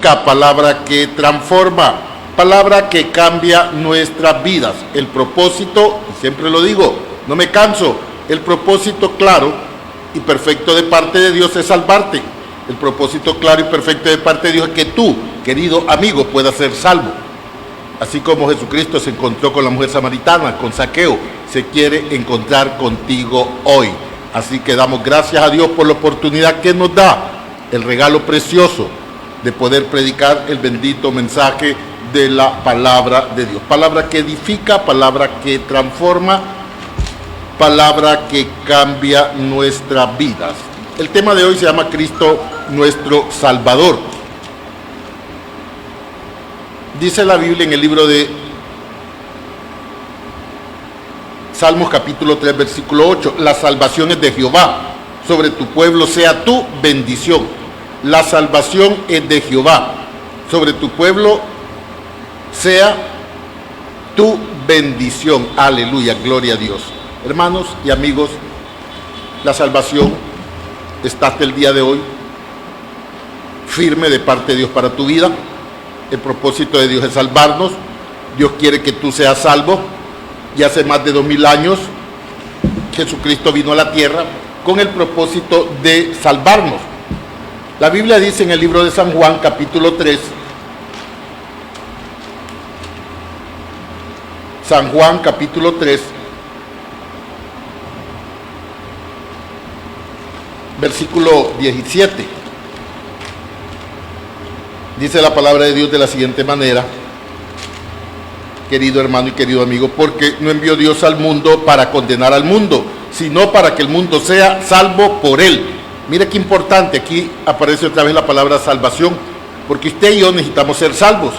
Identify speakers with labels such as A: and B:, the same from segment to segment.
A: palabra que transforma, palabra que cambia nuestras vidas. El propósito, y siempre lo digo, no me canso, el propósito claro y perfecto de parte de Dios es salvarte. El propósito claro y perfecto de parte de Dios es que tú, querido amigo, puedas ser salvo. Así como Jesucristo se encontró con la mujer samaritana, con Zaqueo, se quiere encontrar contigo hoy. Así que damos gracias a Dios por la oportunidad que nos da, el regalo precioso de poder predicar el bendito mensaje de la palabra de Dios. Palabra que edifica, palabra que transforma, palabra que cambia nuestras vidas. El tema de hoy se llama Cristo nuestro Salvador. Dice la Biblia en el libro de Salmos capítulo 3 versículo 8, la salvación es de Jehová, sobre tu pueblo sea tu bendición. La salvación es de Jehová, sobre tu pueblo sea tu bendición. Aleluya, gloria a Dios. Hermanos y amigos, la salvación está hasta el día de hoy firme de parte de Dios para tu vida. El propósito de Dios es salvarnos. Dios quiere que tú seas salvo. Y hace más de 2000 años Jesucristo vino a la tierra con el propósito de salvarnos. La Biblia dice en el libro de San Juan capítulo 3, San Juan capítulo 3, versículo 17. Dice la palabra de Dios de la siguiente manera: querido hermano y querido amigo, porque no envió Dios al mundo para condenar al mundo, sino para que el mundo sea salvo por él. Mire qué importante, aquí aparece otra vez la palabra salvación, porque usted y yo necesitamos ser salvos,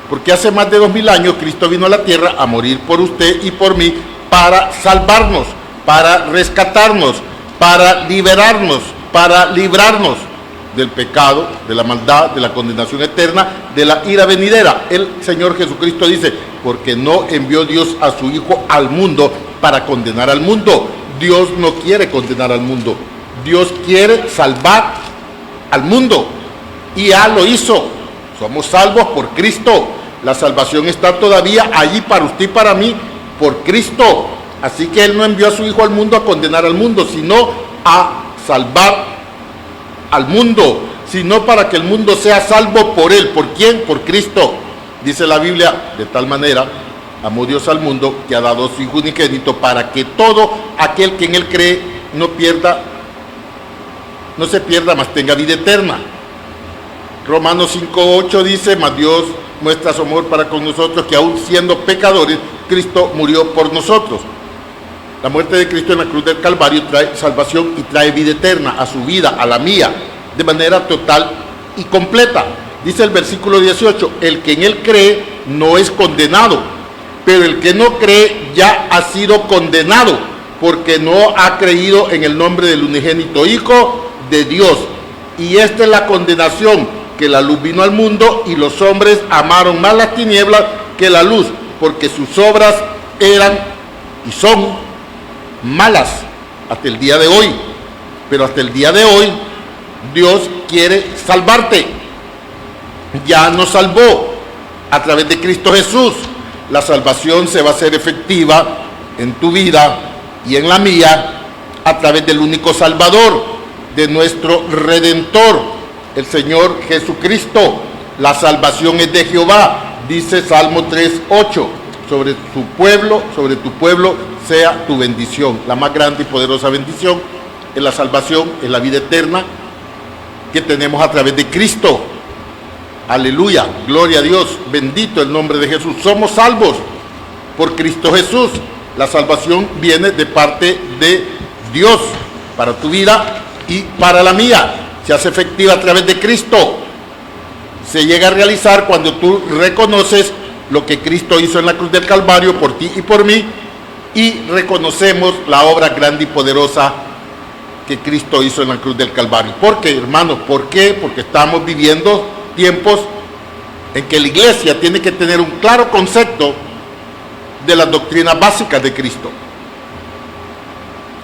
A: porque hace más de 2000 años Cristo vino a la tierra a morir por usted y por mí para salvarnos, para rescatarnos, para liberarnos, para librarnos del pecado, de la maldad, de la condenación eterna, de la ira venidera. El Señor Jesucristo dice, porque no envió Dios a su Hijo al mundo para condenar al mundo. Dios no quiere condenar al mundo. Dios quiere salvar al mundo y ya lo hizo. Somos salvos por Cristo. La salvación está todavía allí para usted y para mí por Cristo. Así que Él no envió a su Hijo al mundo a condenar al mundo, sino a salvar al mundo, sino para que el mundo sea salvo por Él. ¿Por quién? Por Cristo. Dice la Biblia, de tal manera amó Dios al mundo que ha dado a su Hijo unigénito para que todo aquel que en Él cree no se pierda, mas tenga vida eterna. Romanos 5:8 dice, mas Dios muestra su amor para con nosotros, que aún siendo pecadores, Cristo murió por nosotros. La muerte de Cristo en la cruz del Calvario trae salvación y trae vida eterna a su vida, a la mía, de manera total y completa. Dice el versículo 18, el que en Él cree no es condenado, pero el que no cree ya ha sido condenado, porque no ha creído en el nombre del unigénito Hijo de Dios. Y esta es la condenación, que la luz vino al mundo y los hombres amaron más las tinieblas que la luz, porque sus obras eran y son malas hasta el día de hoy. Pero hasta el día de hoy Dios quiere salvarte. Ya nos salvó a través de Cristo Jesús. La salvación se va a hacer efectiva en tu vida y en la mía a través del único Salvador, de nuestro Redentor, el Señor Jesucristo. La salvación es de Jehová, dice Salmo 3:8. Sobre tu pueblo sea tu bendición. La más grande y poderosa bendición es la salvación, es la vida eterna que tenemos a través de Cristo. Aleluya, gloria a Dios, bendito el nombre de Jesús. Somos salvos por Cristo Jesús. La salvación viene de parte de Dios para tu vida y para la mía. Se hace efectiva a través de Cristo. Se llega a realizar cuando tú reconoces lo que Cristo hizo en la cruz del Calvario por ti y por mí, y reconocemos la obra grande y poderosa que Cristo hizo en la cruz del Calvario. ¿Por qué, hermanos? ¿Por qué? Porque estamos viviendo tiempos en que la iglesia tiene que tener un claro concepto de las doctrinas básicas de Cristo,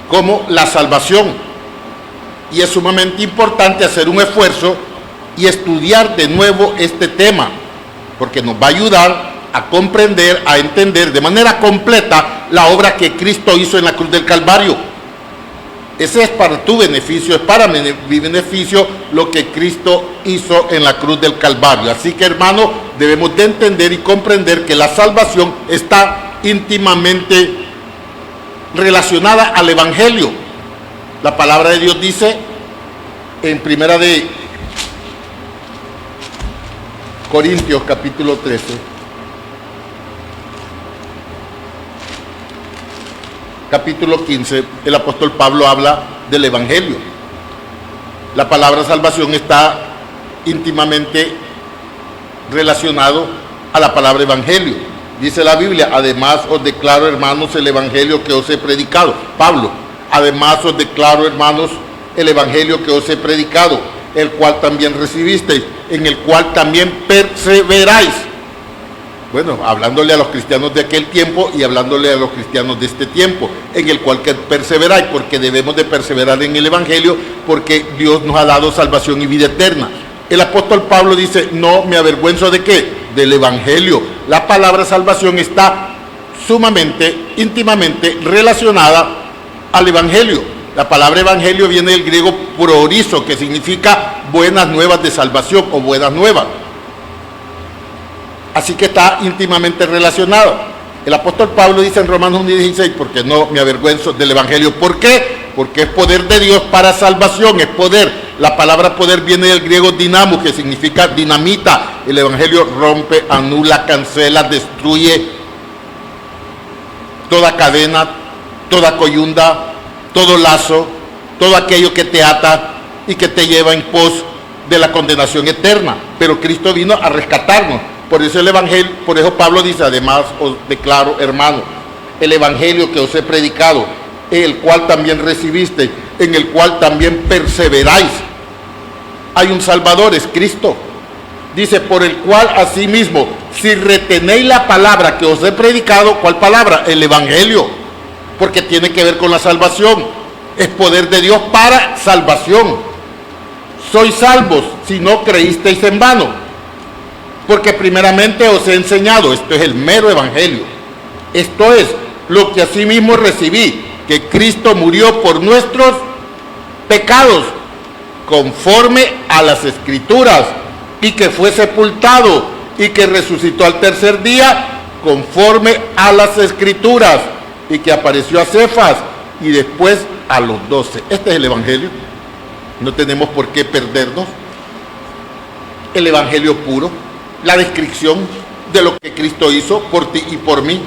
A: como la salvación. Y es sumamente importante hacer un esfuerzo y estudiar de nuevo este tema, porque nos va a ayudar a comprender, a entender de manera completa la obra que Cristo hizo en la cruz del Calvario. Ese es para tu beneficio, es para mi beneficio lo que Cristo hizo en la cruz del Calvario. Así que, hermano, debemos de entender y comprender que la salvación está íntimamente relacionada al Evangelio. La palabra de Dios dice en Primera de Corintios capítulo 13, capítulo 15, el apóstol Pablo habla del Evangelio. La palabra salvación está íntimamente relacionado a la palabra Evangelio. Dice la Biblia: además os declaro, hermanos, el Evangelio que os he predicado. Pablo: además os declaro, hermanos, el Evangelio que os he predicado, el cual también recibisteis, en el cual también perseveráis. Bueno, hablándole a los cristianos de aquel tiempo y hablándole a los cristianos de este tiempo, en el cual que perseveráis, porque debemos de perseverar en el Evangelio, porque Dios nos ha dado salvación y vida eterna. El apóstol Pablo dice: no me avergüenzo ¿de qué? Del Evangelio. La palabra salvación está sumamente, íntimamente relacionada al Evangelio. La palabra Evangelio viene del griego proorizo, que significa buenas nuevas de salvación o buenas nuevas. Así que está íntimamente relacionado. El apóstol Pablo dice en Romanos 1:16: porque no me avergüenzo del Evangelio. ¿Por qué? Porque es poder de Dios para salvación, es poder. La palabra poder viene del griego dinamo, que significa dinamita. El Evangelio rompe, anula, cancela, destruye toda cadena, toda coyunda, todo lazo, todo aquello que te ata y que te lleva en pos de la condenación eterna. Pero Cristo vino a rescatarnos. Por eso el Evangelio, por eso Pablo dice: además os declaro, hermano, el Evangelio que os he predicado, el cual también recibiste, en el cual también perseveráis. Hay un Salvador, es Cristo. Dice: por el cual asimismo, si retenéis la palabra que os he predicado. ¿Cuál palabra? El Evangelio, porque tiene que ver con la salvación. Es poder de Dios para salvación. Sois salvos si no creísteis en vano, porque primeramente os he enseñado. Esto es el mero Evangelio. Esto es lo que asimismo recibí, que Cristo murió por nuestros pecados, conforme a las Escrituras, y que fue sepultado, y que resucitó al tercer día, conforme a las Escrituras, y que apareció a Cefas, y después a los 12. Este es el Evangelio. No tenemos por qué perdernos. El Evangelio puro, la descripción de lo que Cristo hizo por ti y por mí.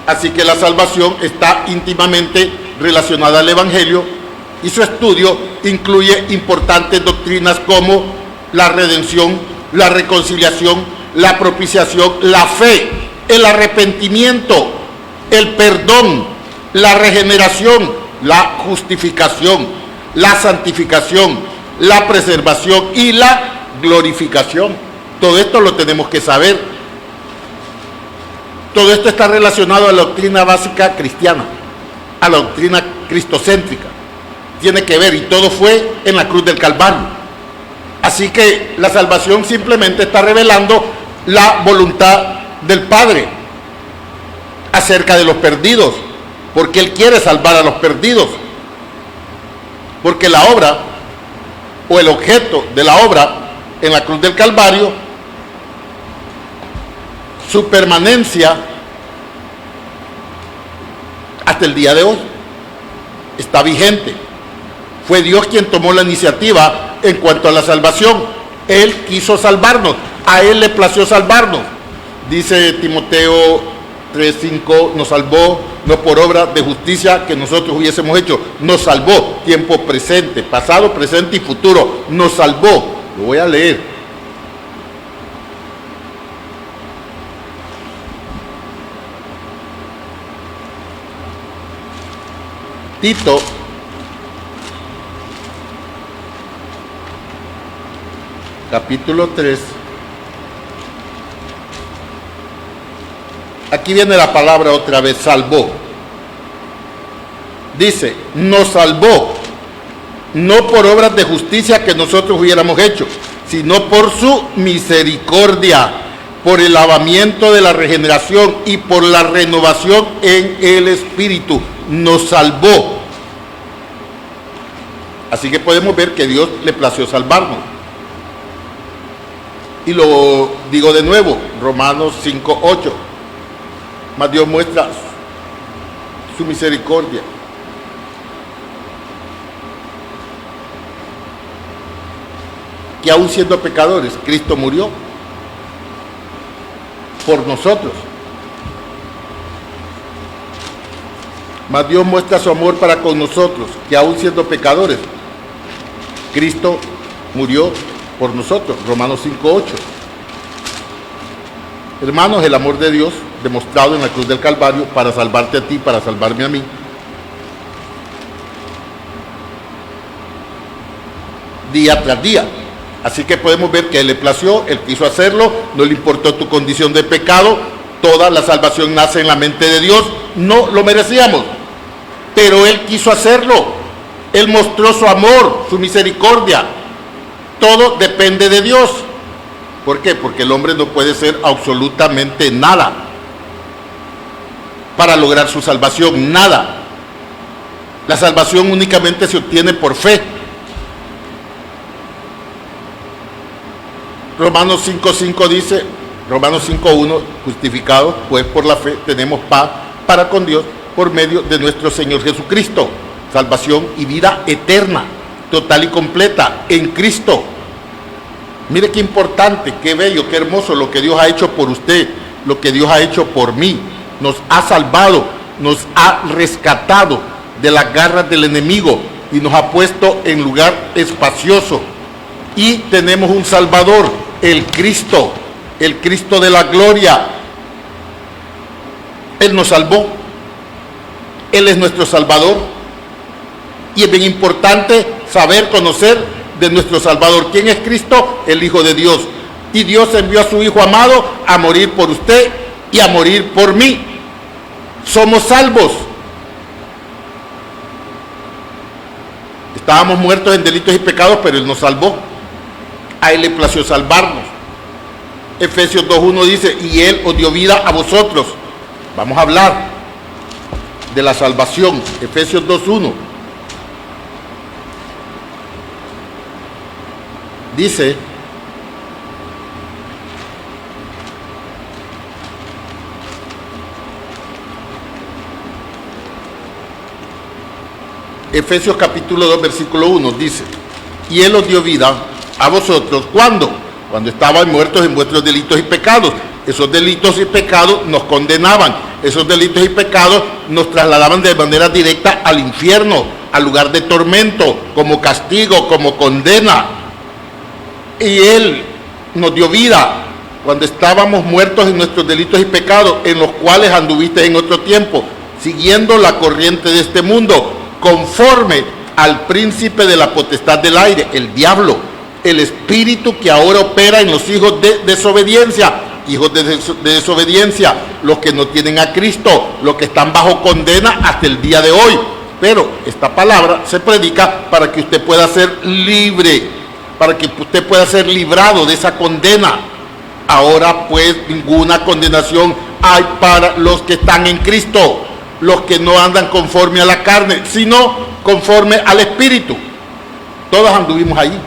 A: Así que la salvación está íntimamente relacionada al Evangelio, y su estudio incluye importantes doctrinas como la redención, la reconciliación, la propiciación, la fe, el arrepentimiento, el perdón, la regeneración, la justificación, la santificación, la preservación y la glorificación. Todo esto lo tenemos que saber. Todo esto está relacionado a la doctrina básica cristiana, a la doctrina cristocéntrica. Tiene que ver, y todo fue en la cruz del Calvario. Así que la salvación simplemente está revelando la voluntad del Padre acerca de los perdidos, porque Él quiere salvar a los perdidos. Porque la obra, o el objeto de la obra en la cruz del Calvario, su permanencia hasta el día de hoy está vigente. Fue Dios quien tomó la iniciativa en cuanto a la salvación. Él quiso salvarnos, a Él le plació salvarnos. Dice Timoteo 3:5: nos salvó no por obra de justicia que nosotros hubiésemos hecho. Nos salvó, tiempo presente, pasado, presente y futuro. Nos salvó. Lo voy a leer. Tito capítulo 3. Aquí viene la palabra otra vez: salvó. Dice: nos salvó no por obras de justicia que nosotros hubiéramos hecho, sino por su misericordia, por el lavamiento de la regeneración y por la renovación en el Espíritu. Nos salvó. Así que podemos ver que Dios le plació salvarnos. Y lo digo de nuevo, Romanos 5:8. Mas Dios muestra su misericordia. Que aún siendo pecadores, Cristo murió por nosotros. Mas Dios muestra su amor para con nosotros, que aún siendo pecadores, Cristo murió por nosotros. Romanos 5:8. Hermanos, el amor de Dios demostrado en la cruz del Calvario para salvarte a ti, para salvarme a mí, día tras día. Así que podemos ver que Él le plació, Él quiso hacerlo, no le importó tu condición de pecado. Toda la salvación nace en la mente de Dios, no lo merecíamos, pero Él quiso hacerlo. Él mostró su amor, su misericordia. Todo depende de Dios. ¿Por qué? Porque el hombre no puede hacer absolutamente nada para lograr su salvación, nada. La salvación únicamente se obtiene por fe. Romanos 5:5 dice, Romanos 5:1, justificados pues por la fe tenemos paz para con Dios por medio de nuestro Señor Jesucristo. Salvación y vida eterna, total y completa en Cristo. Mire qué importante, qué bello, qué hermoso lo que Dios ha hecho por usted, lo que Dios ha hecho por mí. Nos ha salvado, nos ha rescatado de las garras del enemigo y nos ha puesto en lugar espacioso. Y tenemos un Salvador, el Cristo de la gloria. Él nos salvó, Él es nuestro Salvador. Y es bien importante saber, conocer de nuestro Salvador. ¿Quién es Cristo? El Hijo de Dios. Y Dios envió a su Hijo amado a morir por usted y a morir por mí. Somos salvos. Estábamos muertos en delitos y pecados, pero Él nos salvó. A Él le plació salvarnos. Efesios 2:1 dice, y Él os dio vida a vosotros. Vamos a hablar de la salvación. Efesios 2:1 dice, Efesios capítulo 2 versículo 1 dice, y Él os dio vida a vosotros. ¿Cuándo? Cuando estaban muertos en vuestros delitos y pecados. Esos delitos y pecados nos condenaban. Esos delitos y pecados nos trasladaban de manera directa al infierno, al lugar de tormento, como castigo, como condena. Y Él nos dio vida cuando estábamos muertos en nuestros delitos y pecados, en los cuales anduviste en otro tiempo, siguiendo la corriente de este mundo, conforme al príncipe de la potestad del aire, el diablo, el espíritu que ahora opera en los hijos de desobediencia. Hijos de desobediencia, los que no tienen a Cristo, los que están bajo condena hasta el día de hoy. Pero esta palabra se predica para que usted pueda ser libre, para que usted pueda ser librado de esa condena. Ahora pues ninguna condenación hay para los que están en Cristo, los que no andan conforme a la carne, sino conforme al Espíritu. Todos anduvimos ahí,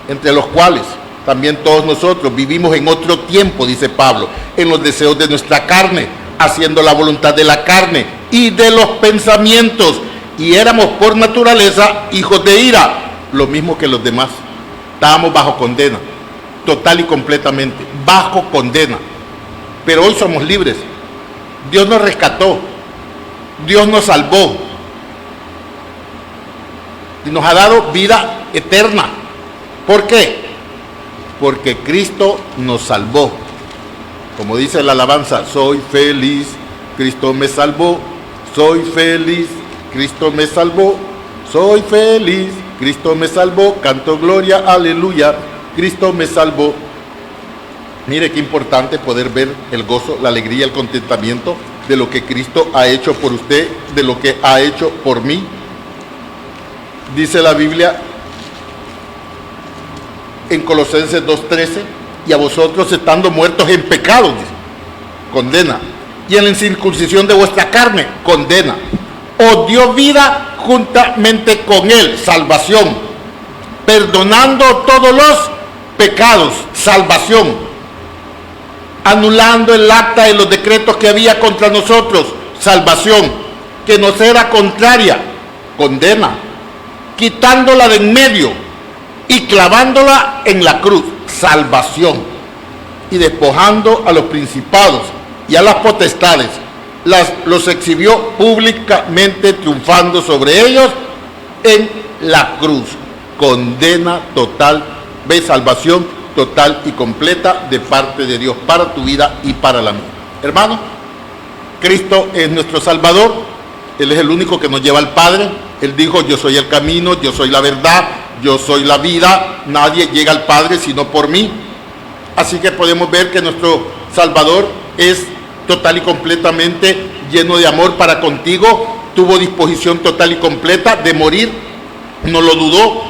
A: entre los cuales también todos nosotros vivimos en otro tiempo, dice Pablo, en los deseos de nuestra carne, haciendo la voluntad de la carne y de los pensamientos, y éramos por naturaleza hijos de ira, lo mismo que los demás. Estábamos bajo condena, total y completamente, bajo condena. Pero hoy somos libres. Dios nos rescató, Dios nos salvó y nos ha dado vida eterna. ¿Por qué? Porque Cristo nos salvó. Como dice la alabanza, soy feliz, Cristo me salvó, soy feliz, Cristo me salvó, soy feliz, Cristo me salvó, canto gloria, aleluya, Cristo me salvó. Mire qué importante poder ver el gozo, la alegría, el contentamiento de lo que Cristo ha hecho por usted, de lo que ha hecho por mí. Dice la Biblia en Colosenses 2:13, y a vosotros estando muertos en pecados, dice, condena, y en la incircuncisión de vuestra carne, condena, os dio vida juntamente con él, salvación, perdonando todos los pecados, salvación, anulando el acta de los decretos que había contra nosotros, salvación, que nos era contraria, condena, quitándola de en medio y clavándola en la cruz, salvación, y despojando a los principados y a las potestades, los exhibió públicamente, triunfando sobre ellos en la cruz. Condena total, ve, salvación total y completa de parte de Dios para tu vida y para la mía. Hermano, Cristo es nuestro Salvador. Él es el único que nos lleva al Padre. Él dijo: yo soy el camino, yo soy la verdad, yo soy la vida, nadie llega al Padre sino por mí. Así que podemos ver que nuestro Salvador es total y completamente lleno de amor para contigo, tuvo disposición total y completa de morir, no lo dudó,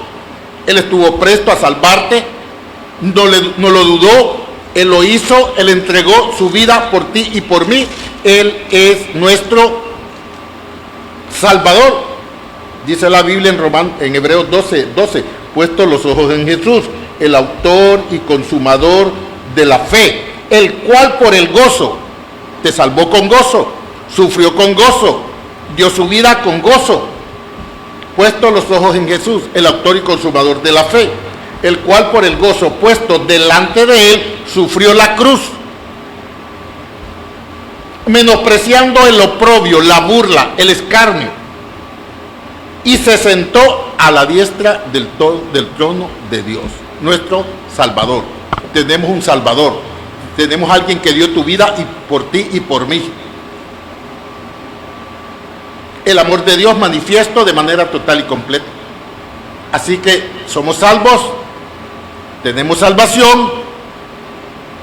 A: Él estuvo presto a salvarte, no lo dudó, Él lo hizo, Él entregó su vida por ti y por mí. Él es nuestro Salvador. Dice la Biblia en Hebreos 12, puestos los ojos en Jesús, el autor y consumador de la fe, el cual por el gozo te salvó con gozo, sufrió con gozo, dio su vida con gozo. Puestos los ojos en Jesús, el autor y consumador de la fe, el cual por el gozo puesto delante de él sufrió la cruz, menospreciando el oprobio, la burla, el escarnio, y se sentó a la diestra del trono de Dios, nuestro Salvador. Tenemos un Salvador, tenemos a alguien que dio tu vida y por ti y por mí. El amor de Dios manifiesto de manera total y completa. Así que somos salvos, tenemos salvación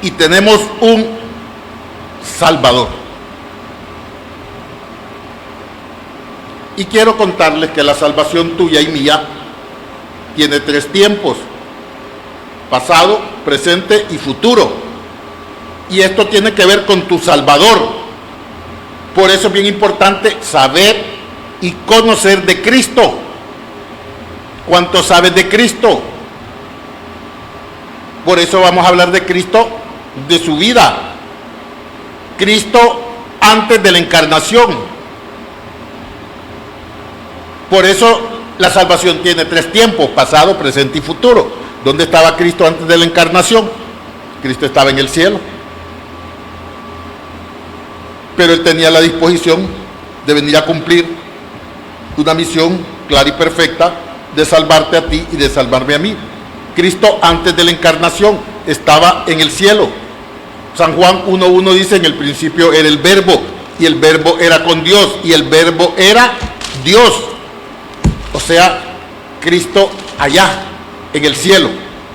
A: y tenemos un Salvador. Y quiero contarles que la salvación tuya y mía tiene 3 tiempos: pasado, presente y futuro. Y esto tiene que ver con tu Salvador. Por eso es bien importante saber y conocer de Cristo. ¿Cuánto sabes de Cristo? Por eso vamos a hablar de Cristo, de su vida. Cristo antes de la encarnación. Por eso la salvación tiene 3 tiempos: pasado, presente y futuro. ¿Dónde estaba Cristo antes de la encarnación? Cristo estaba en el cielo. Pero Él tenía la disposición de venir a cumplir una misión clara y perfecta de salvarte a ti y de salvarme a mí. Cristo antes de la encarnación estaba en el cielo. San Juan 1:1 dice: en el principio era el Verbo, y el Verbo era con Dios, y el Verbo era Dios. O sea, Cristo allá, en el cielo.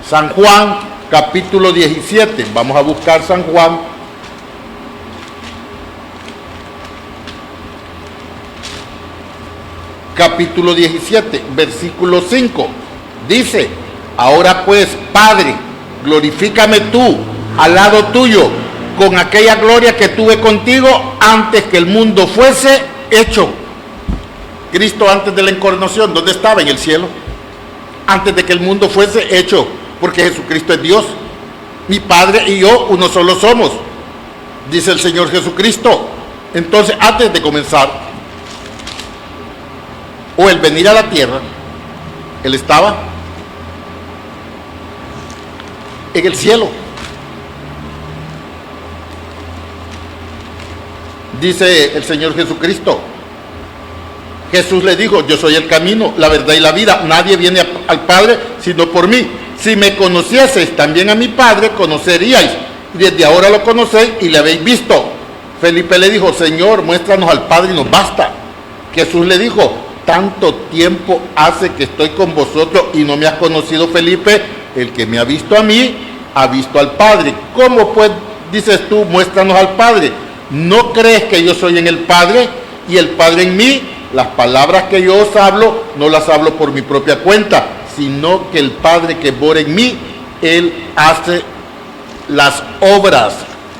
A: San Juan capítulo 17. Vamos a buscar San Juan. Capítulo 17, versículo 5. Dice: ahora pues, Padre, glorifícame tú al lado tuyo con aquella gloria que tuve contigo antes que el mundo fuese hecho. Cristo antes de la encarnación, ¿dónde estaba? En el cielo. Antes de que el mundo fuese hecho, porque Jesucristo es Dios. Mi Padre y yo uno solo somos, dice el Señor Jesucristo. Entonces, antes de comenzar o el venir a la tierra, Él estaba en el cielo. Dice el Señor Jesucristo. Jesús le dijo: yo soy el camino, la verdad y la vida. Nadie viene al Padre sino por mí. Si me conocieseis también a mi Padre, conoceríais. Desde ahora lo conocéis y le habéis visto. Felipe le dijo: Señor, muéstranos al Padre y nos basta. Jesús le dijo: tanto tiempo hace que estoy con vosotros y no me has conocido, Felipe. El que me ha visto a mí, ha visto al Padre. ¿Cómo pues dices tú, muéstranos al Padre? ¿No crees que yo soy en el Padre y el Padre en mí? Las palabras que yo os hablo, no las hablo por mi propia cuenta, sino que el Padre que mora en mí, Él hace las obras.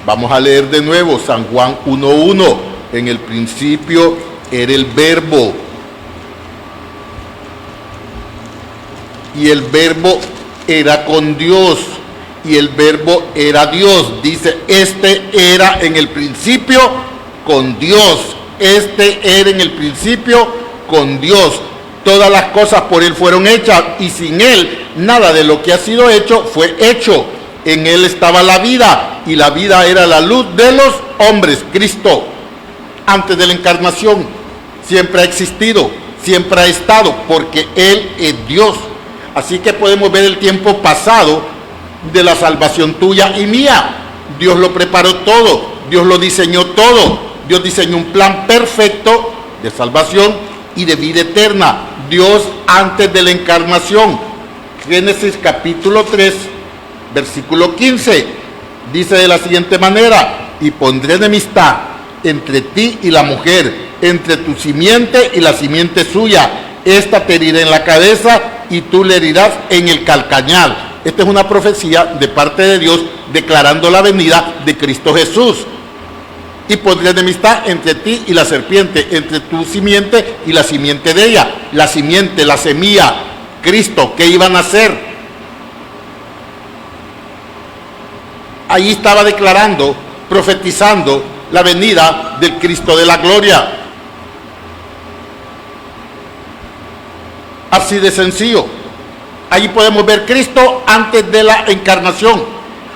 A: Vamos a leer de nuevo San Juan 1:1. En el principio era el Verbo, y el Verbo era con Dios, y el Verbo era Dios. Dice, este era en el principio con Dios. Este era en el principio con Dios. Todas las cosas por Él fueron hechas, y sin Él nada de lo que ha sido hecho fue hecho. En Él estaba la vida, y la vida era la luz de los hombres. Cristo, antes de la encarnación, siempre ha existido, siempre ha estado, porque Él es Dios. Así que podemos ver el tiempo pasado de la salvación tuya y mía. Dios lo preparó todo, Dios lo diseñó todo. Dios diseñó un plan perfecto de salvación y de vida eterna. Dios antes de la encarnación. Génesis capítulo 3, versículo 15. Dice de la siguiente manera: y pondré enemistad entre ti y la mujer, entre tu simiente y la simiente suya. Esta te herirá en la cabeza y tú le herirás en el calcañar. Esta es una profecía de parte de Dios declarando la venida de Cristo Jesús. Y pondré enemistad entre ti y la serpiente, entre tu simiente y la simiente de ella. La simiente, la semilla, Cristo, ¿qué iban a hacer? Ahí estaba declarando, profetizando la venida del Cristo de la gloria. Así de sencillo. Ahí podemos ver Cristo antes de la encarnación.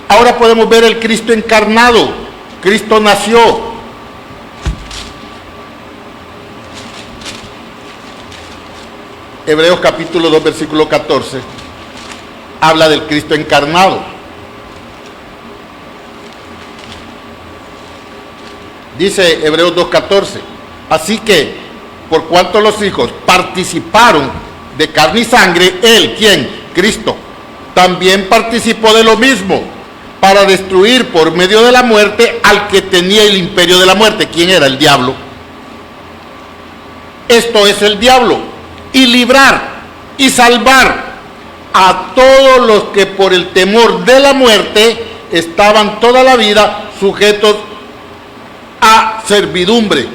A: Ahora podemos ver el Cristo encarnado. Cristo nació. Hebreos capítulo 2, versículo 14. Habla del Cristo encarnado. Dice Hebreos 2:14. Así que, por cuanto los hijos participaron de carne y sangre, Él, ¿quién? Cristo, también participó de lo mismo, para destruir por medio de la muerte al que tenía el imperio de la muerte. ¿Quién era? El diablo. Esto es el diablo. Y librar y salvar a todos los que por el temor de la muerte estaban toda la vida sujetos a servidumbre.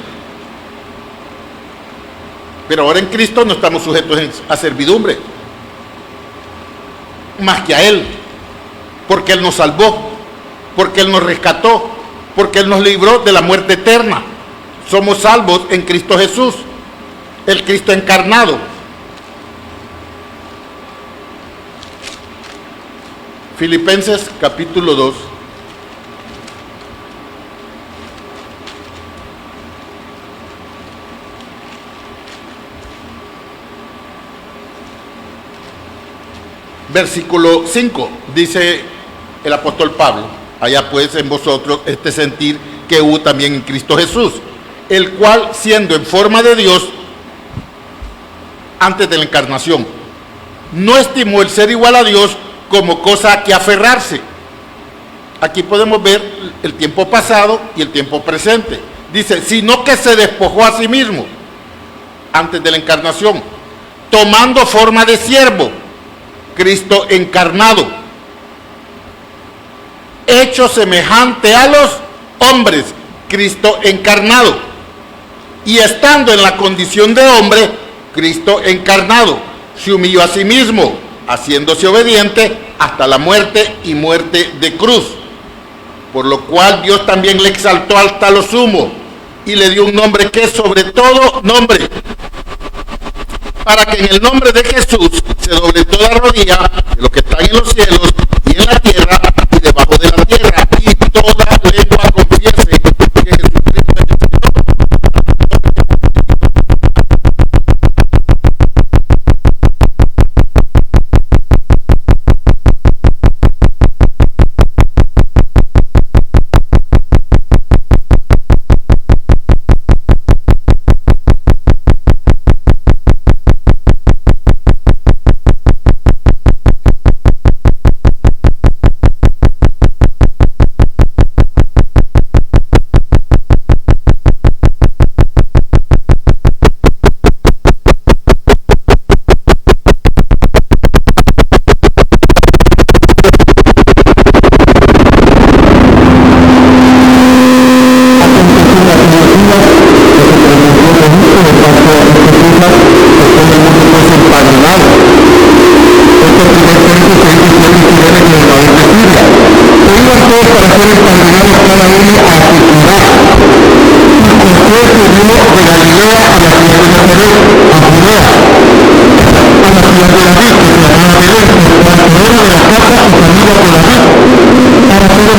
A: Pero ahora en Cristo no estamos sujetos a servidumbre, más que a Él, porque Él nos salvó, porque Él nos rescató, porque Él nos libró de la muerte eterna. Somos salvos en Cristo Jesús, el Cristo encarnado. Filipenses capítulo 2. Versículo 5, dice el apóstol Pablo: allá pues en vosotros este sentir que hubo también en Cristo Jesús, el cual, siendo en forma de Dios antes de la encarnación, no estimó el ser igual a Dios como cosa a que aferrarse. Aquí podemos ver el tiempo pasado y el tiempo presente. Dice, sino que se despojó a sí mismo antes de la encarnación, tomando forma de siervo. Cristo encarnado, hecho semejante a los hombres. Cristo encarnado. Y estando en la condición de hombre, Cristo encarnado se humilló a sí mismo, haciéndose obediente hasta la muerte y muerte de cruz. Por lo cual Dios también le exaltó hasta lo sumo y le dio un nombre que es sobre todo nombre, para que en el nombre de Jesús se doble toda rodilla de los que están en los cielos y en la tierra y debajo de la tierra, y toda lengua confiese que Jesucristo es el Señor.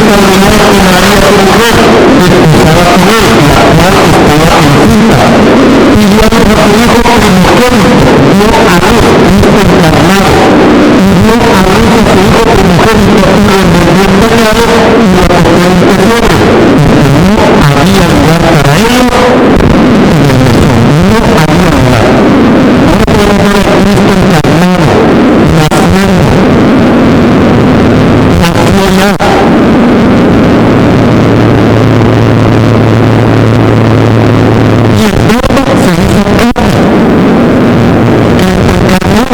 B: comunión con María su mujer, desposada con él, la cual estaba encinta. Y dio a su hijo primogénito, dio a luz Cristo encarnado, y dio a luz a su hijo primogénito, y lo envolvió en pañales y lo acostó en pesebre, porque no había lugar para ellos en el mesón, no había lugar. Ahora podemos ver a Cristo encarnado, naciendo, nació ya. Y el verbo se hizo carne, encarnó.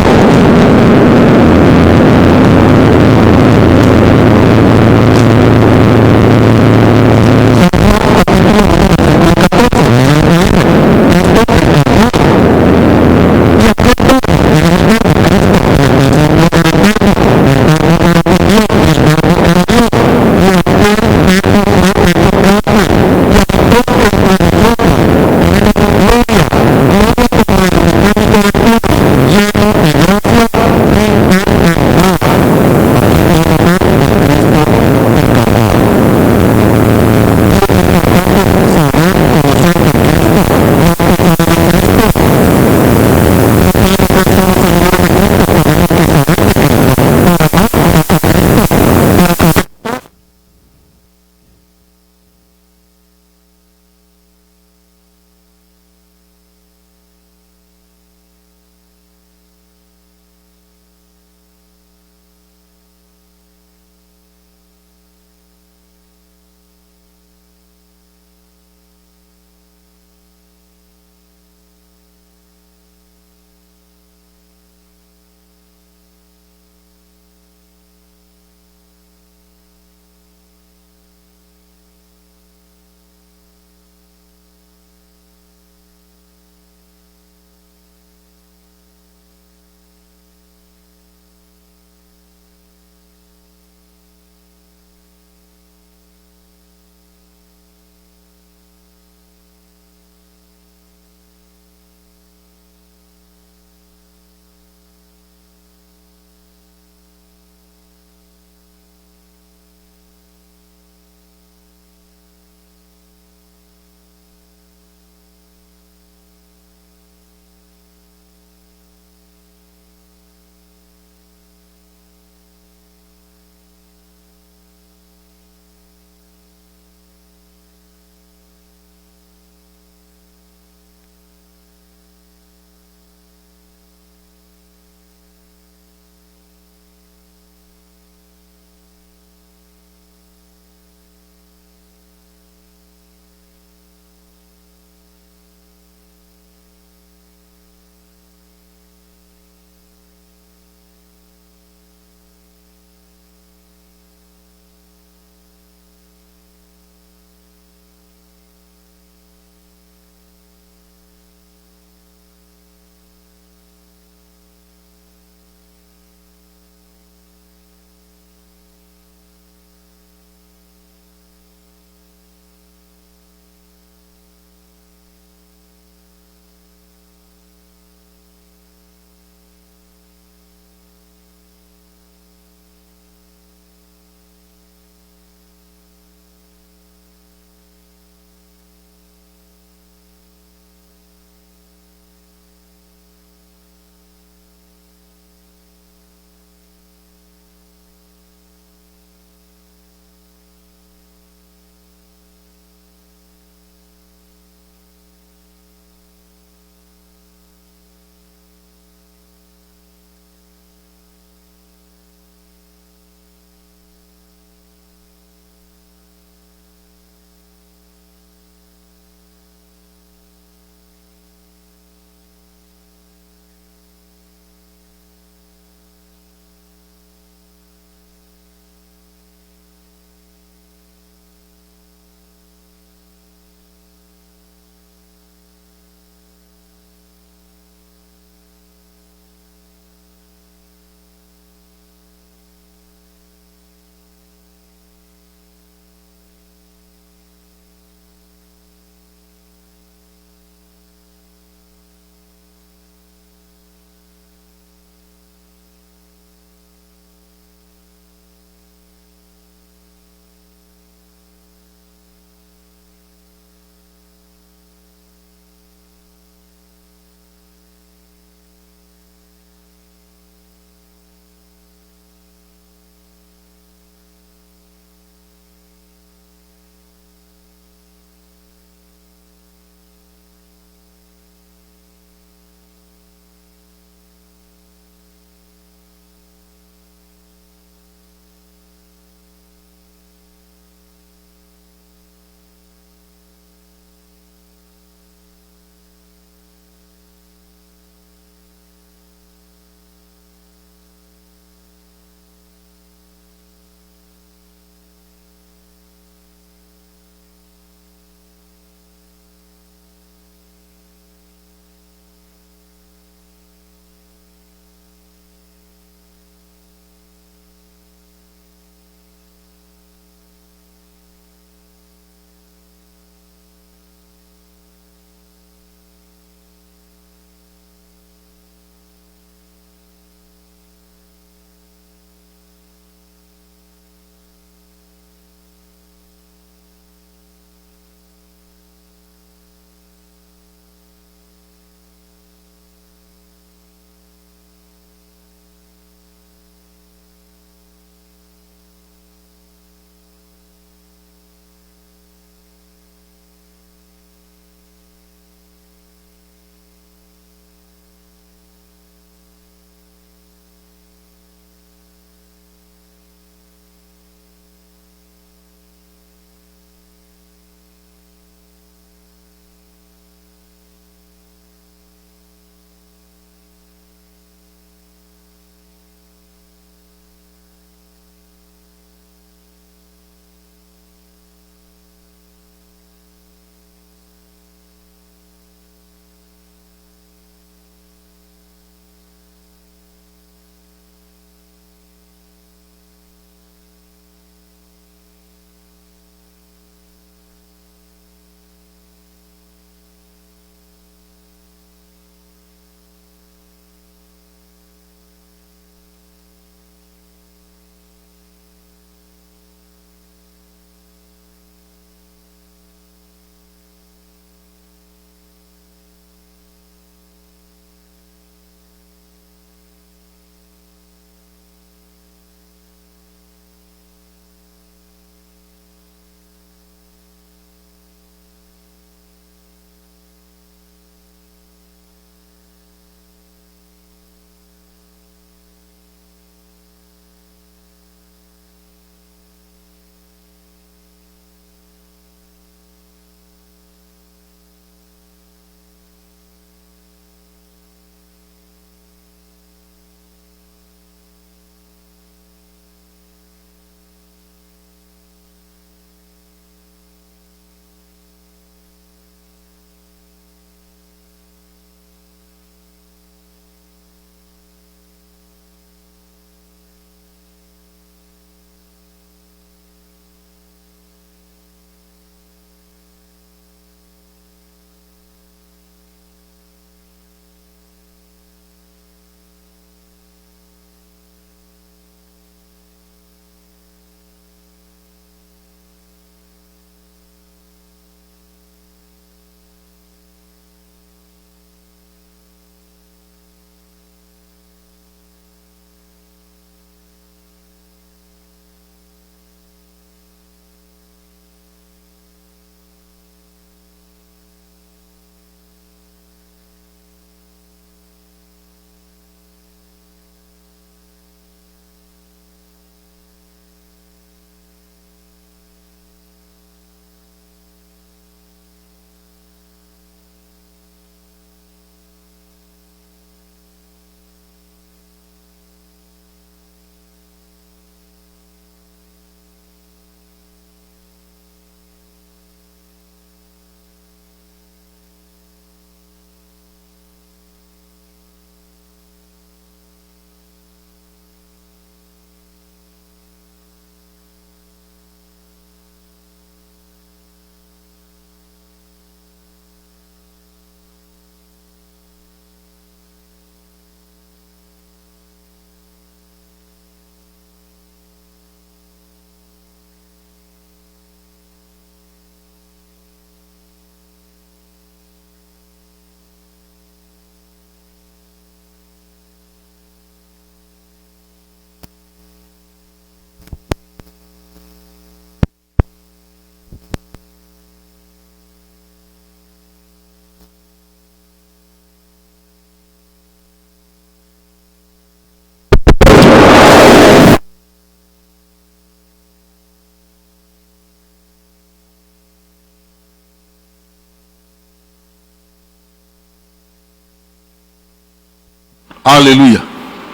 A: Aleluya.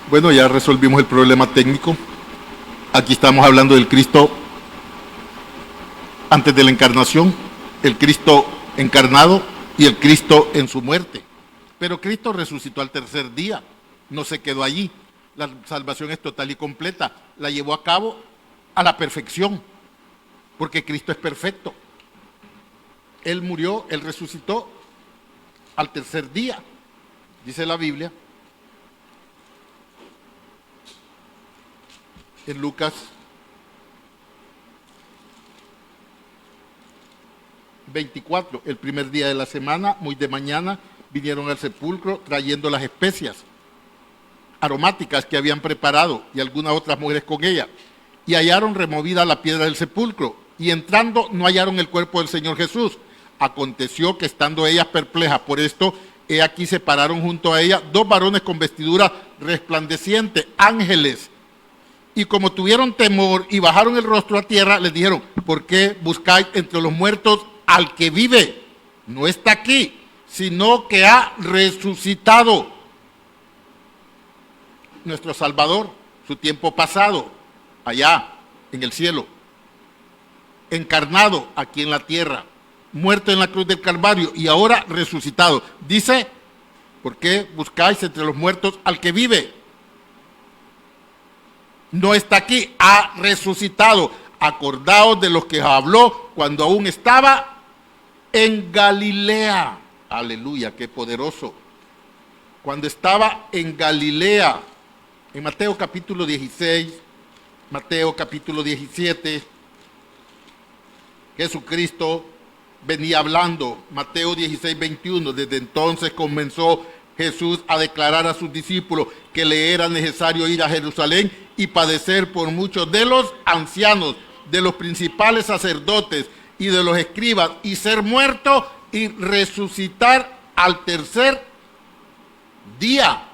A: Bueno, ya resolvimos el problema técnico. Aquí estamos hablando del Cristo antes de la encarnación, el Cristo encarnado y el Cristo en su muerte. Pero Cristo resucitó al tercer día, no se quedó allí. La salvación es total y completa, la llevó a cabo a la perfección, porque Cristo es perfecto. Él murió, Él resucitó al tercer día, dice la Biblia, en Lucas 24, el primer día de la semana, muy de mañana, vinieron al sepulcro trayendo las especias aromáticas que habían preparado y algunas otras mujeres con ella, y hallaron removida la piedra del sepulcro, y entrando no hallaron el cuerpo del Señor Jesús. Aconteció que estando ellas perplejas por esto, he aquí se pararon junto a ella dos varones con vestiduras resplandecientes, ángeles, y como tuvieron temor y bajaron el rostro a tierra, les dijeron: ¿por qué buscáis entre los muertos al que vive? No está aquí, sino que ha resucitado. Nuestro Salvador, su tiempo pasado, allá en el cielo, encarnado aquí en la tierra, muerto en la cruz del Calvario y ahora resucitado. Dice: ¿por qué buscáis entre los muertos al que vive? No está aquí, ha resucitado. Acordaos de los que habló cuando aún estaba en Galilea. Aleluya, qué poderoso. Cuando estaba en Galilea, en Mateo capítulo 16, Mateo capítulo 17, Jesucristo venía hablando. Mateo 16, 21, desde entonces comenzó Jesús a declarar a sus discípulos que le era necesario ir a Jerusalén y padecer por muchos de los ancianos, de los principales sacerdotes y de los escribas, y ser muerto y resucitar al tercer día.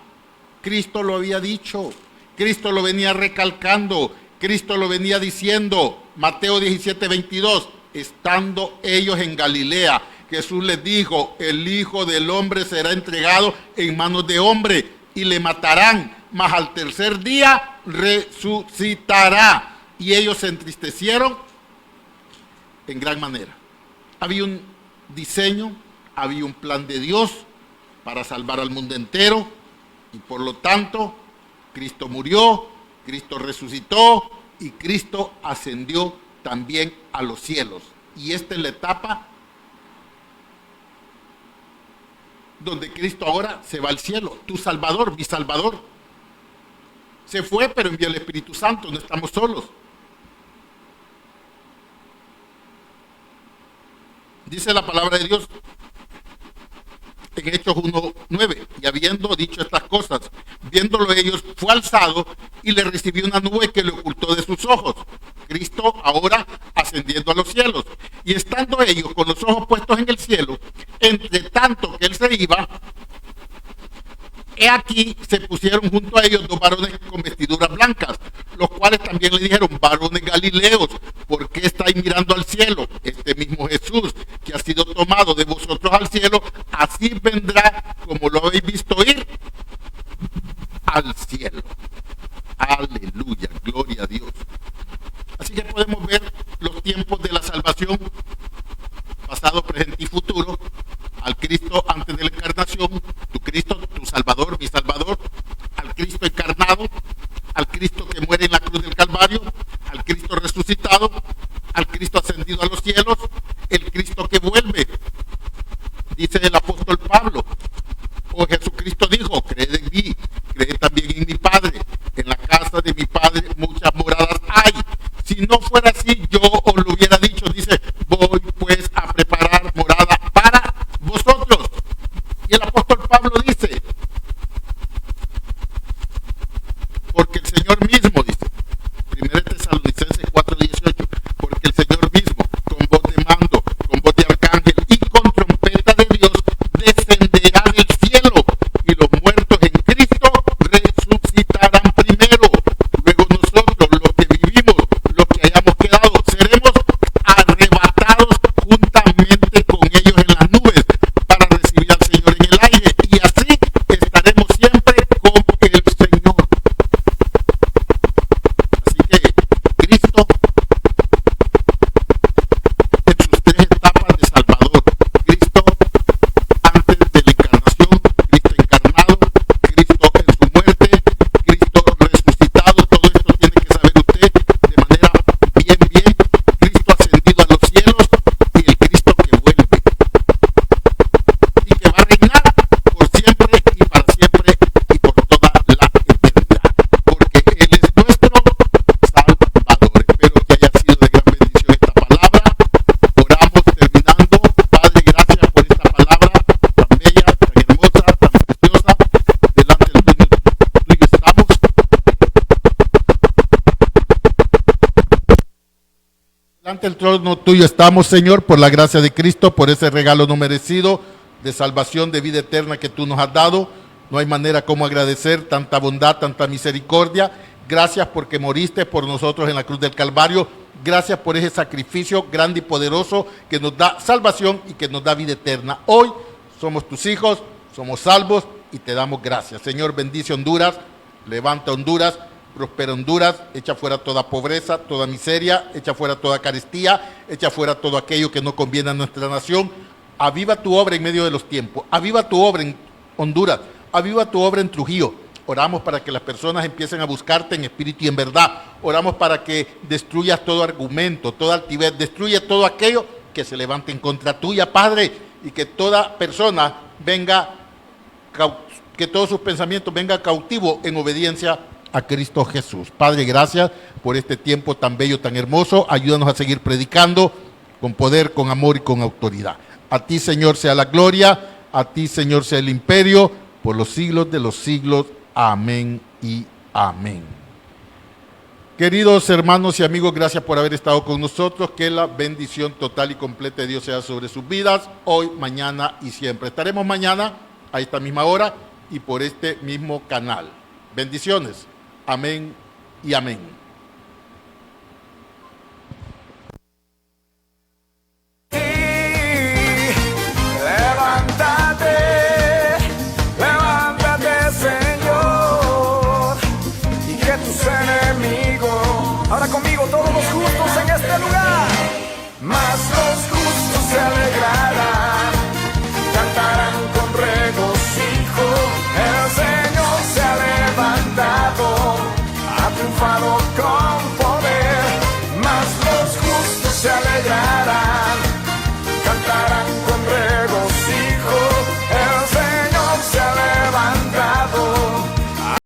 A: Cristo lo había dicho, Cristo lo venía recalcando, Cristo lo venía diciendo. Mateo 17, 22, estando ellos en Galilea, Jesús les dijo: el Hijo del Hombre será entregado en manos de hombre y le matarán, mas al tercer día resucitará. Y ellos se entristecieron en gran manera. Había un diseño, había un plan de Dios para salvar al mundo entero, y por lo tanto Cristo murió, Cristo resucitó y Cristo ascendió también a los cielos. Y esta es la etapa donde Cristo ahora se va al cielo. Tu Salvador, mi Salvador, se fue, pero envió el Espíritu Santo, no estamos solos. Dice la palabra de Dios en Hechos 1:9, y habiendo dicho estas cosas, viéndolo ellos, fue alzado y le recibió una nube que le ocultó de sus ojos. Cristo ahora ascendiendo a los cielos, y estando ellos con los ojos puestos en el cielo, entre tanto que él se iba, he aquí se pusieron junto a ellos dos varones con vestiduras blancas, los cuales también le dijeron: varones galileos, ¿por qué estáis mirando al cielo? Este mismo Jesús que ha sido tomado de vosotros al cielo, así vendrá como lo habéis visto ir al cielo. Aleluya, gloria a Dios. Así que podemos ver los tiempos de la salvación, pasado, presente y futuro, al Cristo antes de la encarnación, tu Cristo, tu Salvador, mi Salvador, al Cristo encarnado, al Cristo que muere en la cruz del Calvario, al Cristo resucitado, al Cristo ascendido a los cielos, el Cristo que vuelve. Dice el apóstol Pablo: oh, Jesucristo dijo: creed en mí, creed también en mi Padre, en la casa de mi Padre muchas moradas hay. Si no fuera así, yo os lo hubiera dicho. Dice: voy pues a preparar morada para vosotros. Y el apóstol Pablo dice: porque el Señor mismo, dice, 1 Tesalonicenses 4:18, porque el Señor mismo, con voz de mando, con voz de arcángel y con trompeta de Dios, descenderá del cielo, y los muertos en Cristo resucitarán primero. Luego nosotros, los que vivimos, los que hayamos quedado, seremos Ante el trono tuyo estamos, Señor, por la gracia de Cristo, por ese regalo no merecido de salvación, de vida eterna que tú nos has dado. No hay manera como agradecer tanta bondad, tanta misericordia. Gracias porque moriste por nosotros en la cruz del Calvario. Gracias por ese sacrificio grande y poderoso que nos da salvación y que nos da vida eterna. Hoy somos tus hijos, somos salvos y te damos gracias. Señor, bendice Honduras, levanta Honduras, prospera Honduras, echa fuera toda pobreza, toda miseria, echa fuera toda carestía, echa fuera todo aquello que no conviene a nuestra nación. Aviva tu obra en medio de los tiempos, aviva tu obra en Honduras, aviva tu obra en Trujillo. Oramos para que las personas empiecen a buscarte en espíritu y en verdad. Oramos para que destruyas todo argumento, toda altivez, destruya todo aquello que se levante en contra tuya, Padre, y que toda persona venga, que todos sus pensamientos vengan cautivos en obediencia a Cristo Jesús. Padre, gracias por este tiempo tan bello, tan hermoso. Ayúdanos a seguir predicando con poder, con amor y con autoridad. A ti, Señor, sea la gloria, a ti, Señor, sea el imperio, por los siglos de los siglos. Amén y amén. Queridos hermanos y amigos, gracias por haber estado con nosotros. Que la bendición total y completa de Dios sea sobre sus vidas, hoy, mañana y siempre. Estaremos mañana a esta misma hora y por este mismo canal. Bendiciones. Amén y amén.